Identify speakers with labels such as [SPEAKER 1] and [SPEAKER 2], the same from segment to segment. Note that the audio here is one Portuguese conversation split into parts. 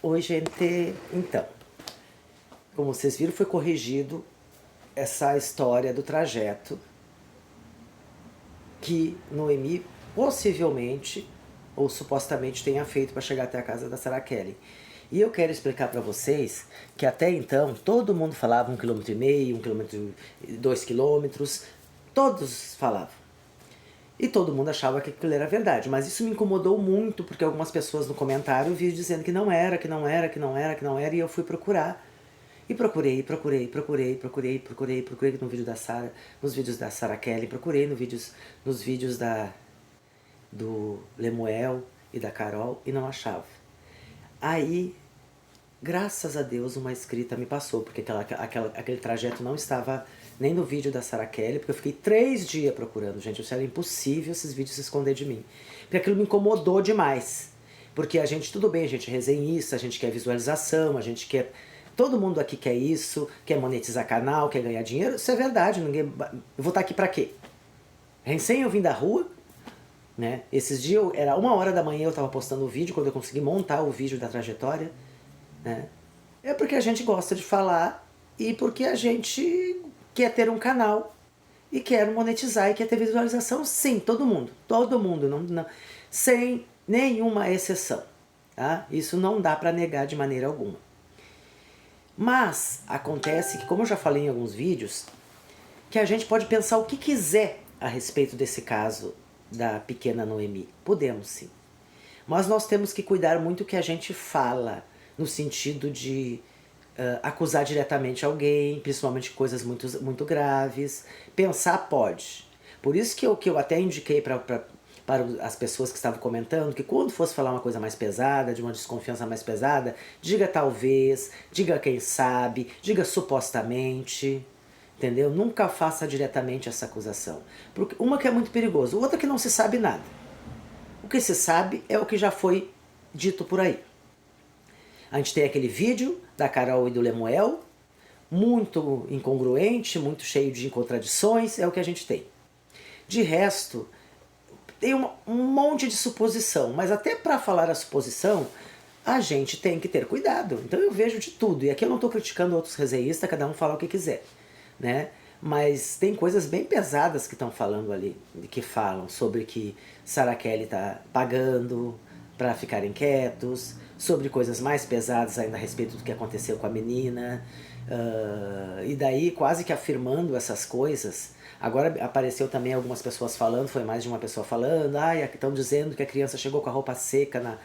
[SPEAKER 1] Oi, gente. Então, como vocês viram, foi corrigido essa história do trajeto que Noemi possivelmente ou supostamente tenha feito para chegar até a casa da Sarah Kelly. E eu quero explicar para vocês que até então todo mundo falava 1,5 km, 1 km, 2 quilômetros, todos falavam. E todo mundo achava que aquilo era verdade, mas isso me incomodou muito porque algumas pessoas no comentário viam dizendo que não era, que não era, que não era, que não era, e eu fui procurar. E procurei no vídeo da Sarah, nos vídeos da Sarah Kelly, procurei nos vídeos do Lemuel e da Carol e não achava. Aí, graças a Deus, uma inscrita me passou, porque aquele trajeto não estava nem no vídeo da Sarah Kelly, porque eu fiquei 3 dias procurando, gente. Isso era impossível esses vídeos se esconder de mim. Porque aquilo me incomodou demais. Porque a gente, tudo bem, a gente é resenhista, a gente quer visualização, a gente quer... Todo mundo aqui quer isso, quer monetizar canal, quer ganhar dinheiro. Isso é verdade, ninguém... Eu vou estar aqui pra quê? Recém eu vim da rua, né? Esses dias, era 1h da manhã, eu tava postando o vídeo, quando eu consegui montar o vídeo da trajetória, né? É porque a gente gosta de falar e porque a gente quer ter um canal e quer monetizar e quer ter visualização. Sim, todo mundo, não, sem nenhuma exceção, tá? Isso não dá pra negar de maneira alguma. Mas acontece que, como eu já falei em alguns vídeos, que a gente pode pensar o que quiser a respeito desse caso da pequena Noemi. Podemos sim. Mas nós temos que cuidar muito o que a gente fala, no sentido de acusar diretamente alguém, principalmente coisas muito graves. Pensar pode. Por isso que eu até indiquei para as pessoas que estavam comentando que quando fosse falar uma coisa mais pesada, de uma desconfiança mais pesada, diga talvez, diga quem sabe, diga supostamente, entendeu? Nunca faça diretamente essa acusação. Porque uma que é muito perigoso, outra que não se sabe nada. O que se sabe é o que já foi dito por aí. A gente tem aquele vídeo da Carol e do Lemuel, muito incongruente, muito cheio de contradições, é o que a gente tem. De resto, tem um monte de suposição, mas até para falar a suposição, a gente tem que ter cuidado. Então eu vejo de tudo, e aqui eu não estou criticando outros resenhistas, cada um fala o que quiser, né? Mas tem coisas bem pesadas que estão falando ali, que falam sobre que Sarah Kelly está pagando para ficarem quietos, sobre coisas mais pesadas ainda a respeito do que aconteceu com a menina, e daí quase que afirmando essas coisas. Agora apareceu também algumas pessoas falando, foi mais de uma pessoa falando, estão dizendo que a criança chegou com a roupa seca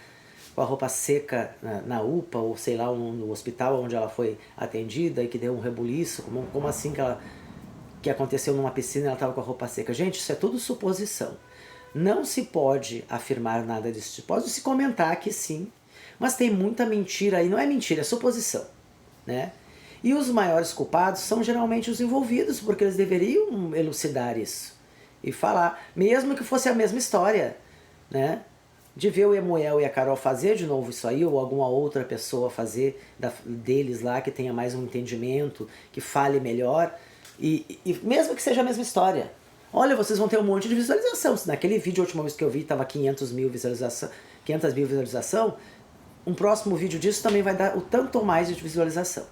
[SPEAKER 1] na UPA, ou sei lá, no hospital onde ela foi atendida, e que deu um rebuliço, como assim que aconteceu numa piscina e ela estava com a roupa seca. Gente, isso é tudo suposição. Não se pode afirmar nada disso. Pode se comentar que sim, mas tem muita mentira aí. Não é mentira, é suposição, né? E os maiores culpados são geralmente os envolvidos, porque eles deveriam elucidar isso e falar, mesmo que fosse a mesma história, né? De ver o Emuel e a Carol fazer de novo isso aí, ou alguma outra pessoa fazer deles lá, que tenha mais um entendimento, que fale melhor, e mesmo que seja a mesma história. Olha, vocês vão ter um monte de visualização. Se naquele vídeo, a última vez que eu vi, estava 500 mil visualização, um próximo vídeo disso também vai dar o tanto ou mais de visualização.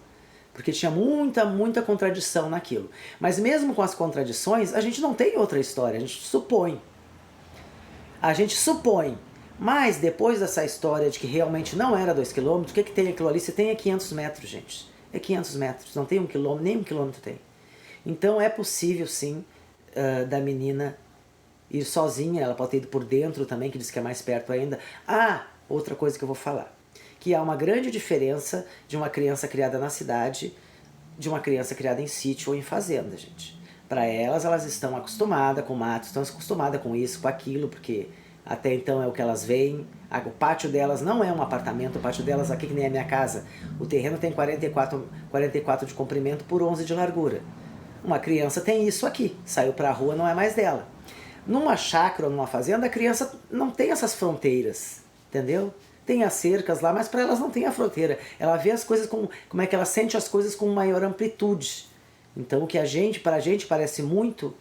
[SPEAKER 1] Porque tinha muita contradição naquilo. Mas mesmo com as contradições, a gente não tem outra história, a gente supõe. A gente supõe. Mas depois dessa história de que realmente não era 2 km, o que tem aquilo ali? Você tem é 500 metros, gente. É 500 metros, não tem 1 km, nem 1 km tem. Então é possível sim da menina ir sozinha, ela pode ter ido por dentro também, que diz que é mais perto ainda. Outra coisa que eu vou falar, que há uma grande diferença de uma criança criada na cidade, de uma criança criada em sítio ou em fazenda, gente. Para elas estão acostumadas com mato, estão acostumadas com isso, com aquilo, porque até então é o que elas veem. O pátio delas não é um apartamento, o pátio delas aqui que nem a minha casa. O terreno tem 44 de comprimento por 11 de largura. Uma criança tem isso aqui, saiu para a rua, não é mais dela. Numa chácara ou numa fazenda, a criança não tem essas fronteiras, entendeu? Tem as cercas lá, mas para elas não tem a fronteira. Ela vê as coisas como é que ela sente as coisas com maior amplitude. Então o que pra gente parece muito,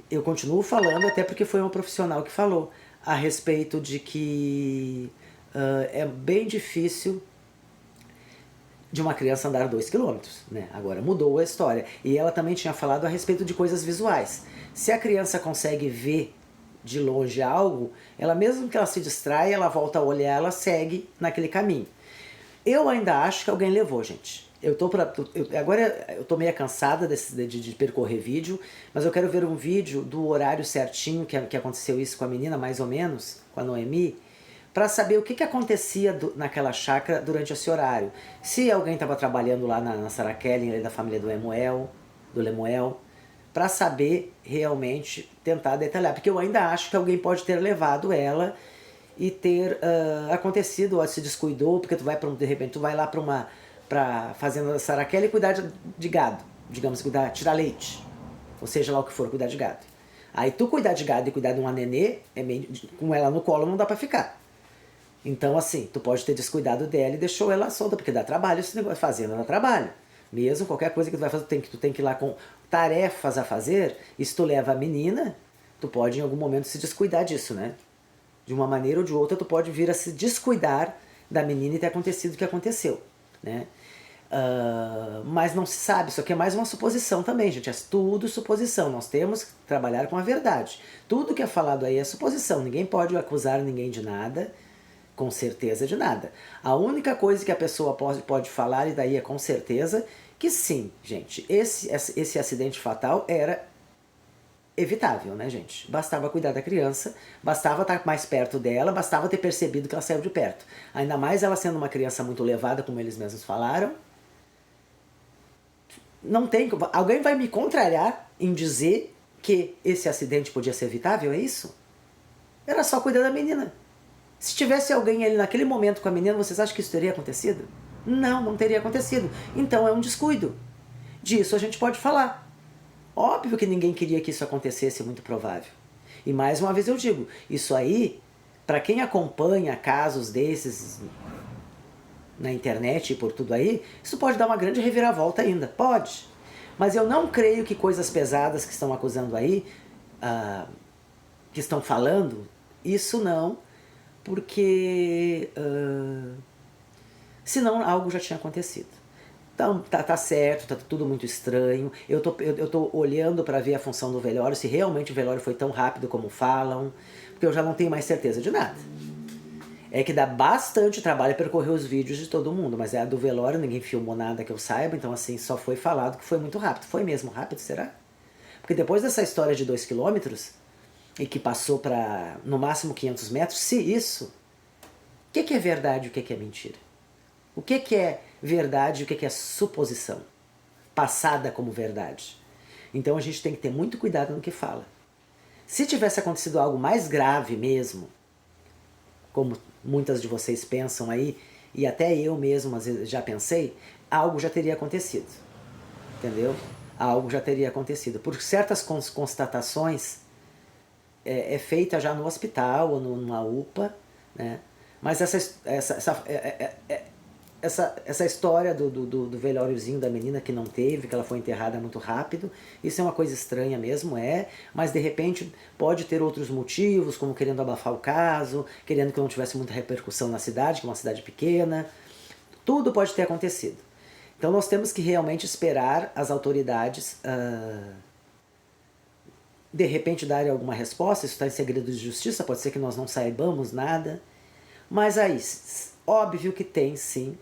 [SPEAKER 1] eu continuo falando, até porque foi uma profissional que falou, a respeito de que é bem difícil de uma criança andar 2 quilômetros, né? Agora mudou a história. E ela também tinha falado a respeito de coisas visuais. Se a criança consegue ver de longe algo, ela mesmo que ela se distraia, ela volta a olhar, ela segue naquele caminho. Eu ainda acho que alguém levou, gente. Agora eu tô meio cansada de percorrer vídeo, mas eu quero ver um vídeo do horário certinho que aconteceu isso com a menina, mais ou menos, com a Noemi, para saber o que acontecia naquela chácara durante esse horário. Se alguém estava trabalhando lá na Sarah Kelly, da família do Lemuel, para saber realmente, tentar detalhar. Porque eu ainda acho que alguém pode ter levado ela e ter acontecido, ou se descuidou, porque de repente tu vai lá para fazenda da Sarah Kelly e cuidar de gado, digamos, tirar leite, ou seja lá o que for, cuidar de gado. Aí tu cuidar de gado e cuidar de uma nenê, com ela no colo não dá para ficar. Então assim, tu pode ter descuidado dela e deixou ela solta, porque dá trabalho esse negócio, fazenda dá trabalho. Mesmo qualquer coisa que tu vai fazer, tu tem que ir lá com tarefas a fazer, e se tu leva a menina, tu pode em algum momento se descuidar disso, né? De uma maneira ou de outra, tu pode vir a se descuidar da menina e ter acontecido o que aconteceu, né? Mas não se sabe, isso aqui é mais uma suposição também, gente, é tudo suposição, nós temos que trabalhar com a verdade. Tudo que é falado aí é suposição, ninguém pode acusar ninguém de nada, com certeza de nada. A única coisa que a pessoa pode falar, e daí é com certeza, que sim, gente, esse acidente fatal era evitável, né, gente? Bastava cuidar da criança, bastava estar mais perto dela, bastava ter percebido que ela saiu de perto. Ainda mais ela sendo uma criança muito levada, como eles mesmos falaram. Não tem... Alguém vai me contrariar em dizer que esse acidente podia ser evitável, é isso? Era só cuidar da menina. Se tivesse alguém ali naquele momento com a menina, vocês acham que isso teria acontecido? Não, não teria acontecido. Então é um descuido. Disso a gente pode falar. Óbvio que ninguém queria que isso acontecesse, muito provável. E mais uma vez eu digo, isso aí, para quem acompanha casos desses na internet e por tudo aí, isso pode dar uma grande reviravolta ainda, pode. Mas eu não creio que coisas pesadas que estão acusando aí, que estão falando, isso não, porque senão algo já tinha acontecido. Então, tá certo, tá tudo muito estranho. Eu tô olhando para ver a função do velório, se realmente o velório foi tão rápido como falam, porque eu já não tenho mais certeza de nada. É que dá bastante trabalho percorrer os vídeos de todo mundo, mas é a do velório, ninguém filmou nada que eu saiba, então assim, só foi falado que foi muito rápido. Foi mesmo rápido, será? Porque depois dessa história de 2 quilômetros, e que passou para no máximo 500 metros, se isso, o que é verdade e o que é mentira? O que é verdade e o que é suposição? Passada como verdade. Então a gente tem que ter muito cuidado no que fala. Se tivesse acontecido algo mais grave mesmo, como muitas de vocês pensam aí, e até eu mesmo às vezes já pensei, algo já teria acontecido. Entendeu? Algo já teria acontecido. Por certas constatações é feita já no hospital ou numa UPA, né? Mas essa história do velóriozinho da menina que não teve, que ela foi enterrada muito rápido, isso é uma coisa estranha mesmo, mas de repente pode ter outros motivos, como querendo abafar o caso, querendo que não tivesse muita repercussão na cidade, que é uma cidade pequena, tudo pode ter acontecido. Então nós temos que realmente esperar as autoridades de repente darem alguma resposta, isso está em segredo de justiça, pode ser que nós não saibamos nada, mas aí, óbvio que tem sim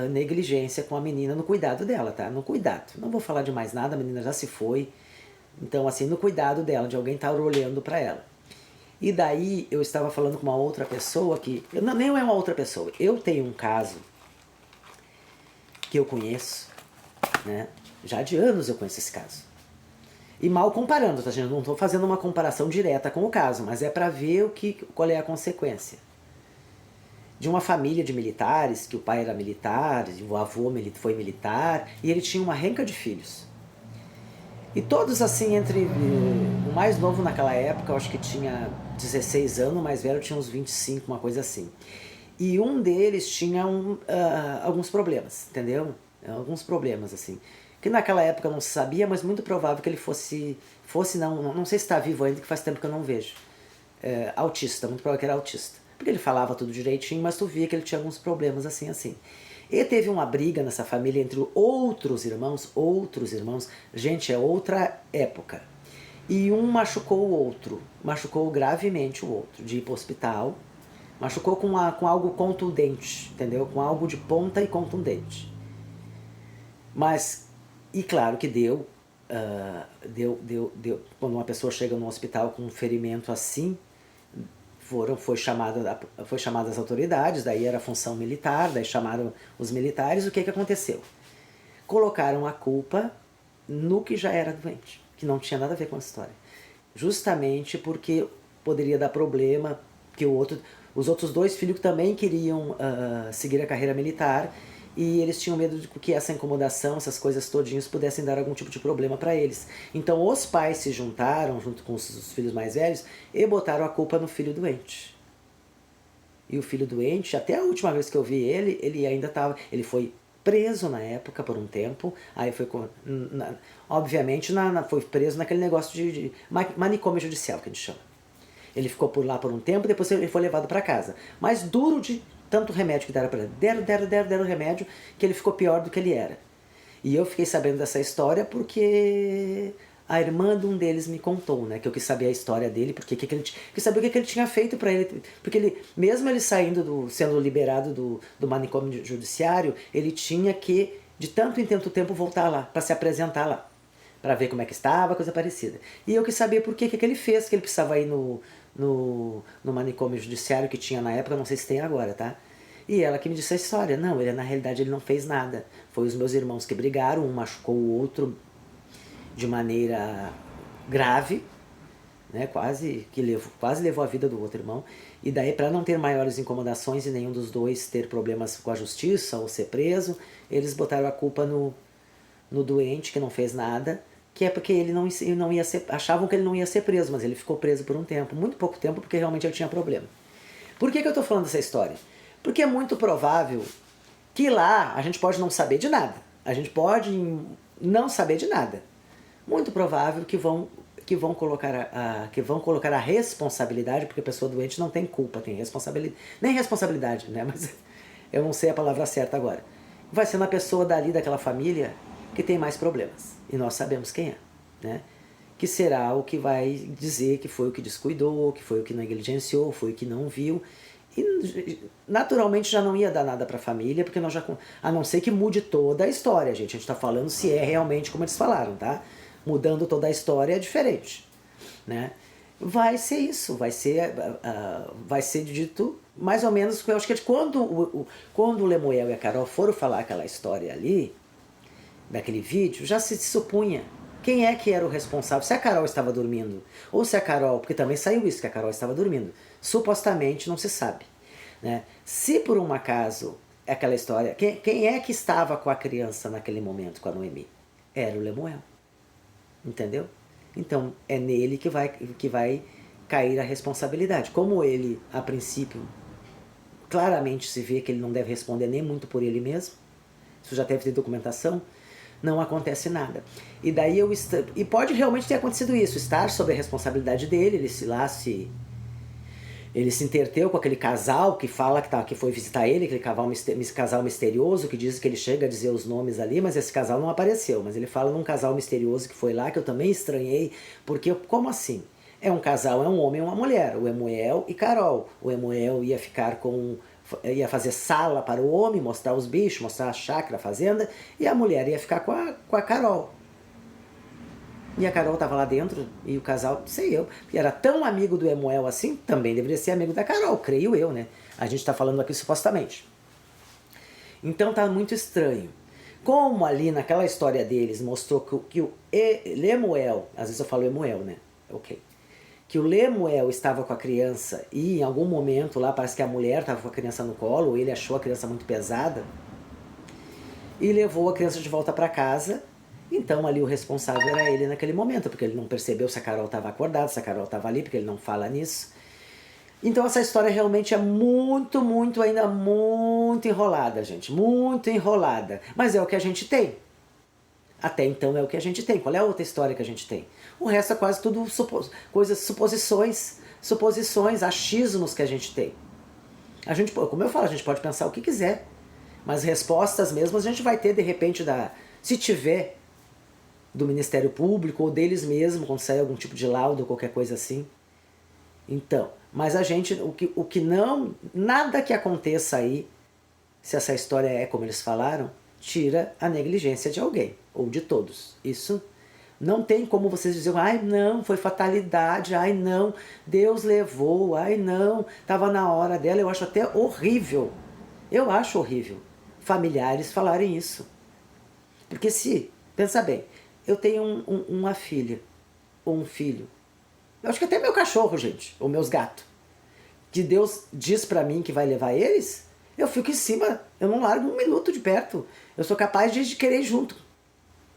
[SPEAKER 1] negligência com a menina no cuidado dela, tá? No cuidado. Não vou falar de mais nada, a menina já se foi. Então, assim, no cuidado dela, de alguém estar olhando para ela. E daí, eu estava falando com uma outra pessoa que... nem é uma outra pessoa. Eu tenho um caso que eu conheço, né? Já de anos eu conheço esse caso. E mal comparando, tá, gente? Eu não estou fazendo uma comparação direta com o caso, mas é para ver qual é a consequência. De uma família de militares, que o pai era militar, o avô foi militar, e ele tinha uma renca de filhos. E todos assim, entre o mais novo naquela época, eu acho que tinha 16 anos, o mais velho tinha uns 25, uma coisa assim. E um deles tinha alguns problemas, entendeu? Alguns problemas, assim. Que naquela época não se sabia, mas muito provável que ele fosse não sei se está vivo ainda, que faz tempo que eu não vejo. Autista, muito provável que era autista. Porque ele falava tudo direitinho, mas tu via que ele tinha alguns problemas assim. E teve uma briga nessa família entre outros irmãos, gente, é outra época. E um machucou o outro, machucou gravemente o outro, de ir para o hospital, machucou com algo contundente, entendeu? Com algo de ponta e contundente. Mas, e claro que quando uma pessoa chega no hospital com um ferimento assim, foi chamada as autoridades, daí era função militar, daí chamaram os militares, o que aconteceu? Colocaram a culpa no que já era doente, que não tinha nada a ver com a história. Justamente porque poderia dar problema, que os outros 2 filhos também queriam seguir a carreira militar, e eles tinham medo de que essa incomodação, essas coisas todinhas pudessem dar algum tipo de problema para eles. Então os pais se juntaram junto com os filhos mais velhos e botaram a culpa no filho doente. E o filho doente, até a última vez que eu vi ele ainda estava... Ele foi preso na época por um tempo, aí foi... obviamente foi preso naquele negócio de manicômio judicial, que a gente chama. Ele ficou por lá por um tempo, depois ele foi levado para casa. Mas duro de tanto remédio que deram para ele. Deram remédio que ele ficou pior do que ele era. E eu fiquei sabendo dessa história porque a irmã de um deles me contou, né? Que eu quis saber a história dele, quis saber o que ele tinha feito para ele. Porque mesmo ele sendo liberado do manicômio judiciário, ele tinha que, de tanto em tanto tempo, voltar lá, para se apresentar lá. Para ver como é que estava, coisa parecida. E eu quis saber por que ele fez, que ele precisava ir no manicômio judiciário que tinha na época, não sei se tem agora, tá? E ela que me disse a história. Não, na realidade ele não fez nada. Foi os meus irmãos que brigaram, um machucou o outro de maneira grave, né? Quase levou a vida do outro irmão. E daí, para não ter maiores incomodações e nenhum dos dois ter problemas com a justiça ou ser preso, eles botaram a culpa no doente, que não fez nada, que é porque ele não ia ser... Achavam que ele não ia ser preso, mas ele ficou preso por um tempo, muito pouco tempo, porque realmente ele tinha problema. Por que eu estou falando dessa história? Porque é muito provável que lá a gente pode não saber de nada. A gente pode não saber de nada. Muito provável que vão colocar a responsabilidade, porque a pessoa doente não tem culpa, tem responsabilidade, nem responsabilidade, né? Mas eu não sei a palavra certa agora. Vai ser na pessoa daquela família que tem mais problemas. E nós sabemos quem é, né? Que será o que vai dizer que foi o que descuidou, que foi o que negligenciou, foi o que não viu. E naturalmente já não ia dar nada para a família, porque a não ser que mude toda a história, gente. A gente está falando se é realmente como eles falaram, tá? Mudando toda a história é diferente, né? Vai ser isso, vai ser dito mais ou menos, eu acho que quando o Lemuel e a Carol foram falar aquela história ali, daquele vídeo, já se supunha quem é que era o responsável, se a Carol estava dormindo, ou se a Carol, porque também saiu isso, que a Carol estava dormindo, supostamente não se sabe, né? Se por um acaso, aquela história, quem é que estava com a criança naquele momento, com a Noemi? Era o Lemuel, entendeu? Então é nele que vai cair a responsabilidade. Como ele, a princípio, claramente se vê que ele não deve responder nem muito por ele mesmo, isso já deve ter documentação, não acontece nada. E daí e pode realmente ter acontecido isso, estar sob a responsabilidade dele, ele se interteu com aquele casal que fala que foi visitar ele, aquele casal misterioso, que diz que ele chega a dizer os nomes ali, mas esse casal não apareceu. Mas ele fala num casal misterioso que foi lá, que eu também estranhei, porque como assim? É um casal, é um homem e uma mulher, o Emuel e Carol. O Emuel ia fazer sala para o homem, mostrar os bichos, mostrar a chácara, a fazenda, e a mulher ia ficar com a Carol. E a Carol estava lá dentro, e o casal, sei eu, que era tão amigo do Emuel assim, também deveria ser amigo da Carol, creio eu, né? A gente está falando aqui supostamente. Então tá muito estranho. Como ali naquela história deles mostrou que o Lemuel, às vezes eu falo Emuel, né? Ok. Que o Lemuel estava com a criança e em algum momento lá parece que a mulher estava com a criança no colo, ou ele achou a criança muito pesada e levou a criança de volta para casa. Então ali o responsável era ele naquele momento, porque ele não percebeu se a Carol estava acordada, se a Carol estava ali, porque ele não fala nisso. Então essa história realmente é ainda muito enrolada, gente, muito enrolada. Mas é o que a gente tem. Até então é o que a gente tem. Qual é a outra história que a gente tem? O resto é quase tudo suposições, achismos que a gente tem. Como eu falo, a gente pode pensar o que quiser. Mas respostas mesmo a gente vai ter de repente se tiver, do Ministério Público ou deles mesmo, quando sair algum tipo de laudo ou qualquer coisa assim. Então, mas a gente, o que não, nada que aconteça aí, se essa história é como eles falaram, tira a negligência de alguém, ou de todos. Isso não tem como vocês dizerem, ai não, foi fatalidade, ai não, Deus levou, ai não, estava na hora dela. Eu acho até horrível, eu acho horrível familiares falarem isso. Porque pensa bem, eu tenho uma filha, ou um filho, eu acho que até meu cachorro, gente, ou meus gatos, que Deus diz pra mim que vai levar eles, eu fico em cima, eu não largo um minuto de perto. Eu sou capaz de querer ir junto,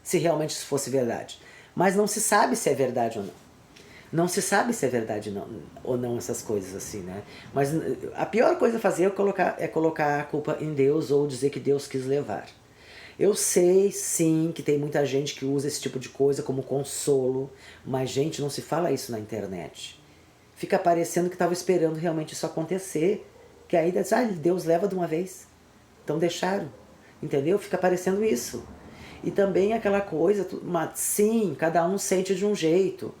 [SPEAKER 1] se realmente isso fosse verdade. Mas não se sabe se é verdade ou não. Não se sabe se é verdade ou não essas coisas assim, né? Mas a pior coisa a fazer é colocar a culpa em Deus ou dizer que Deus quis levar. Eu sei, sim, que tem muita gente que usa esse tipo de coisa como consolo, mas, gente, não se fala isso na internet. Fica parecendo que estava esperando realmente isso acontecer, que aí diz, Deus leva de uma vez. Então deixaram, entendeu? Fica parecendo isso. E também aquela coisa, sim, cada um sente de um jeito.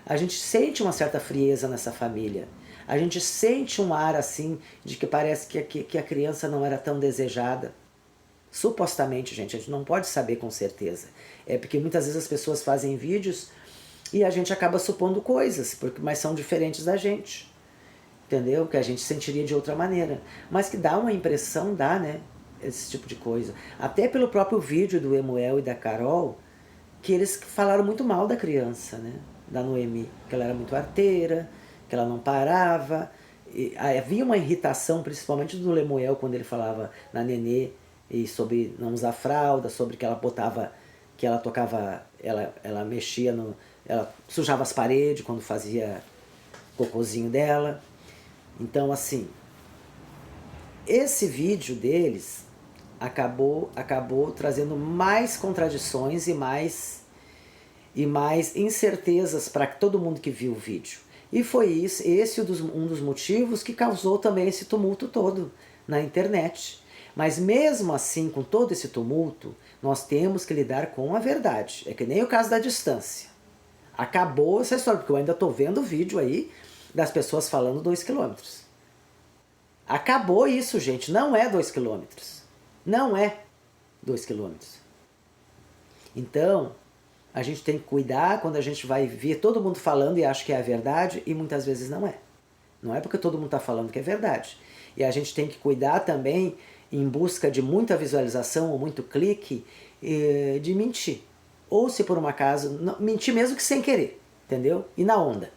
[SPEAKER 1] A gente sente uma certa frieza nessa família. A gente sente um ar assim, de que parece que a criança não era tão desejada. Supostamente, gente, a gente não pode saber com certeza. É porque muitas vezes as pessoas fazem vídeos e a gente acaba supondo coisas, mas são diferentes da gente. Entendeu? Que a gente sentiria de outra maneira. Mas que dá uma impressão, né? Esse tipo de coisa. Até pelo próprio vídeo do Emuel e da Carol, que eles falaram muito mal da criança, né? Da Noemi. Que ela era muito arteira, que ela não parava. E havia uma irritação, principalmente do Lemuel, quando ele falava na Nenê, e sobre não usar fralda, sobre que ela botava, que ela tocava, ela mexia ela sujava as paredes quando fazia cocôzinho dela. Então, assim, esse vídeo deles acabou trazendo mais contradições e mais incertezas para todo mundo que viu o vídeo. E foi esse um dos motivos que causou também esse tumulto todo na internet. Mas mesmo assim, com todo esse tumulto, nós temos que lidar com a verdade. É que nem o caso da distância. Acabou essa história, porque eu ainda estou vendo o vídeo aí das pessoas falando 2 quilômetros. Acabou isso, gente. Não é 2 quilômetros. Não é 2 quilômetros. Então, a gente tem que cuidar quando a gente vai ver todo mundo falando e acha que é a verdade, e muitas vezes não é. Não é porque todo mundo está falando que é verdade. E a gente tem que cuidar também, em busca de muita visualização ou muito clique, de mentir. Ou se por um acaso, mentir mesmo que sem querer, entendeu? E na onda.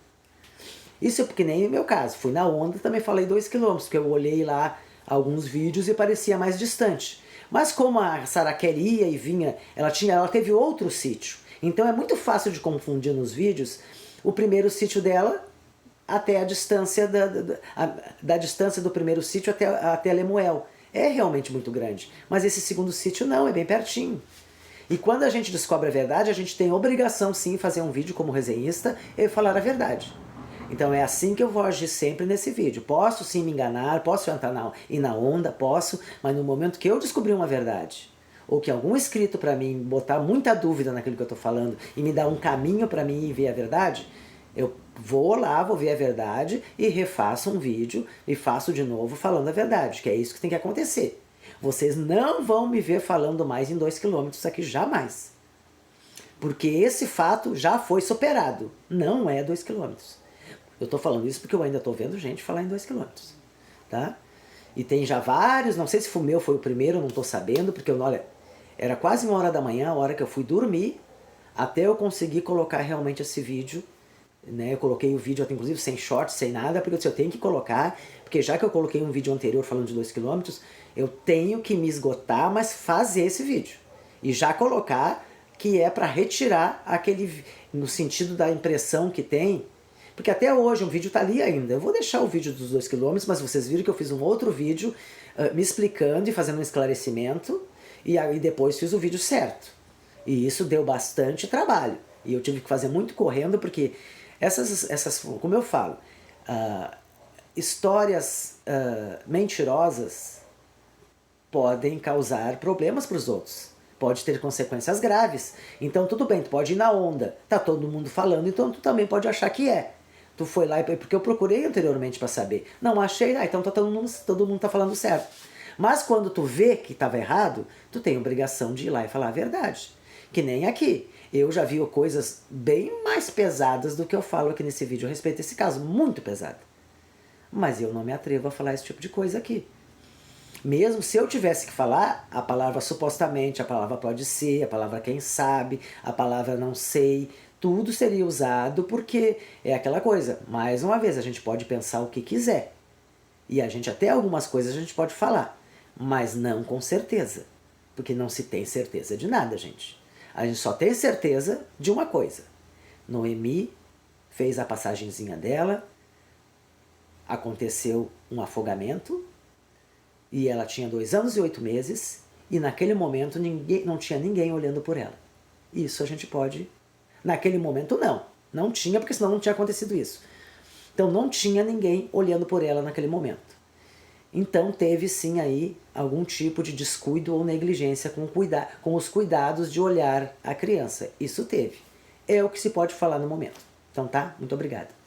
[SPEAKER 1] Isso é porque nem no meu caso. Fui na onda, também falei 2 quilômetros, porque eu olhei lá alguns vídeos e parecia mais distante. Mas como a Sara ia e vinha, ela teve outro sítio. Então é muito fácil de confundir nos vídeos o primeiro sítio dela até a distância da distância do primeiro sítio até Lemuel. É realmente muito grande. Mas esse segundo sítio não, é bem pertinho. E quando a gente descobre a verdade, a gente tem a obrigação sim fazer um vídeo como resenhista e falar a verdade. Então é assim que eu vou agir sempre nesse vídeo. Posso sim me enganar, posso ir na onda, posso, mas no momento que eu descobrir uma verdade, ou que algum escrito para mim botar muita dúvida naquilo que eu estou falando e me dar um caminho para mim ir ver a verdade, eu vou lá, vou ver a verdade e refaço um vídeo e faço de novo falando a verdade, que é isso que tem que acontecer. Vocês não vão me ver falando mais em 2 quilômetros aqui jamais. Porque esse fato já foi superado. Não é 2 quilômetros. Eu estou falando isso porque eu ainda estou vendo gente falar em 2 quilômetros. Tá? E tem já vários, não sei se o meu foi o primeiro, não estou sabendo, porque olha, era quase 1h da manhã, a hora que eu fui dormir, até eu conseguir colocar realmente esse vídeo. Né? Eu coloquei o vídeo, inclusive, sem short, sem nada, porque eu tenho que colocar, porque já que eu coloquei um vídeo anterior falando de 2 quilômetros, eu tenho que me esgotar, mas fazer esse vídeo. E já colocar que é para retirar aquele, no sentido da impressão que tem, porque até hoje o vídeo está ali ainda. Eu vou deixar o vídeo dos 2 quilômetros, mas vocês viram que eu fiz um outro vídeo me explicando e fazendo um esclarecimento, e aí depois fiz o vídeo certo. E isso deu bastante trabalho. E eu tive que fazer muito correndo, porque essas como eu falo, histórias mentirosas, podem causar problemas para os outros. Pode ter consequências graves. Então tudo bem, tu pode ir na onda. Tá todo mundo falando, então tu também pode achar que é. Tu foi lá, porque eu procurei anteriormente para saber. Não achei, então todo mundo tá falando certo. Mas quando tu vê que estava errado, tu tem obrigação de ir lá e falar a verdade. Que nem aqui. Eu já vi coisas bem mais pesadas do que eu falo aqui nesse vídeo a respeito desse caso. Muito pesado. Mas eu não me atrevo a falar esse tipo de coisa aqui. Mesmo se eu tivesse que falar, a palavra supostamente, a palavra pode ser, a palavra quem sabe, a palavra não sei, tudo seria usado porque é aquela coisa. Mais uma vez, a gente pode pensar o que quiser. E a gente até algumas coisas a gente pode falar, mas não com certeza. Porque não se tem certeza de nada, gente. A gente só tem certeza de uma coisa. Noemi fez a passagenzinha dela, aconteceu um afogamento, e ela tinha 2 anos e 8 meses, e naquele momento não tinha ninguém olhando por ela. Isso a gente pode... Naquele momento não tinha, porque senão não tinha acontecido isso. Então não tinha ninguém olhando por ela naquele momento. Então teve sim aí algum tipo de descuido ou negligência com os cuidados de olhar a criança. Isso teve. É o que se pode falar no momento. Então tá? Muito obrigado.